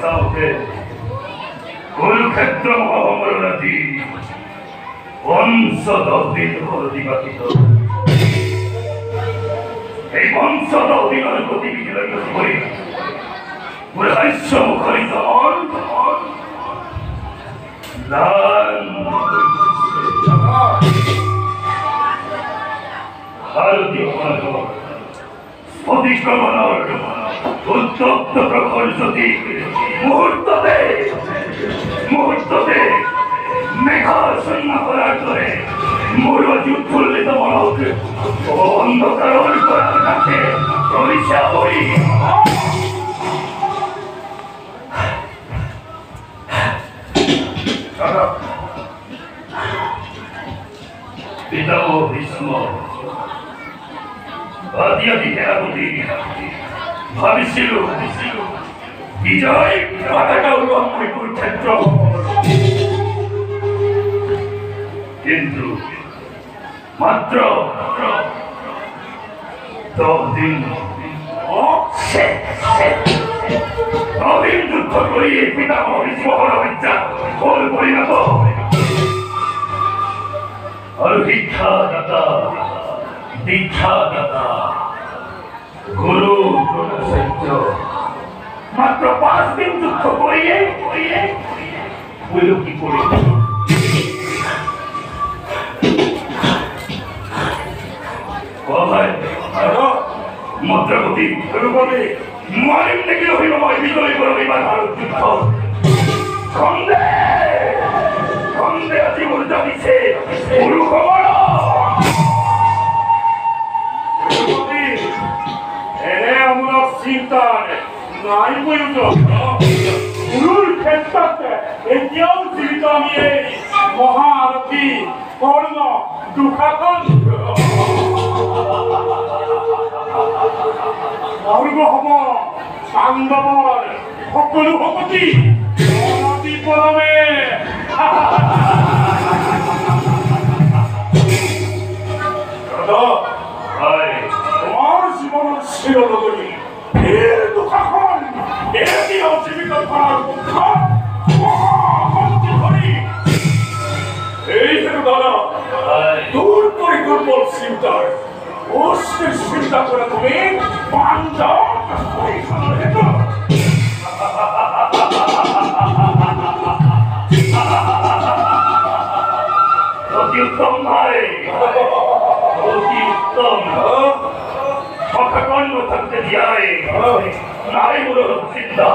সাউথে কুরুক্ষেত্র মহামরণাদি ৫১০ দিন অতিবাহিত। এই ৫১০ দিনের গতিবিধি করে পুরো হাস্য মুখরিত ভারতীয় অধিক্রমণের উত্তপ্ত প্রখর জ্যোতি মুহূর্ততে মেঘাচ্ছন্ন করার করে মূর্বজি উৎফুল্লিত মনক ও অন্ধকার করার কাছে প্রবিশা বলি। পিতামহ ভীষ্ম আদি সেনাপতি ভাবিছিল বিজয় পতাকা উল্লঙ্ঘন কুরুক্ষেত্র, কিন্তু মাত্র 10 দিন যুদ্ধ করিয়ে পিতামহ ভীষ্ম হরবিদ্যা ভুল পরিণত और दीक्षा दाता गुरु सत्य मात्र 5 दिन যুদ্ধ করিয়ে হইল কি করে? মন্ত্রপতি মারিম নাকি অভিনয় বিজয় করে এবার ভারত যুদ্ধ খন্দে আছি বলতে দিছে গুরু খবর এনে আমরা চিন্তা নাই বলছ গুরুর ক্ষেত্রে এতিয়াও জীবিত আমি এই মহারথী কর্ণ দুঃখাখন মর্গ হব পাণ্ডৱৰ সকলো ভকতি অনতি পৰমে তোমাৰ জীৱনৰ চিৰলগনি এই দুঃখাখন এতিয়াও জীৱিত কৰাৰ পক্ষত মহাশক্তি ধৰি এই দাদা দূর করে দুর্বল চিন্তার অস্থির চিন্তা করে তুমি অতি উত্তম ভাই, অতি উত্তম সখাকর্ণ থাকতে যায় নাই বলো চিন্তা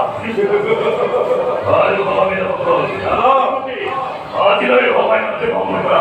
আজ নয় ভবাই মধ্যে ভ্রমণ করা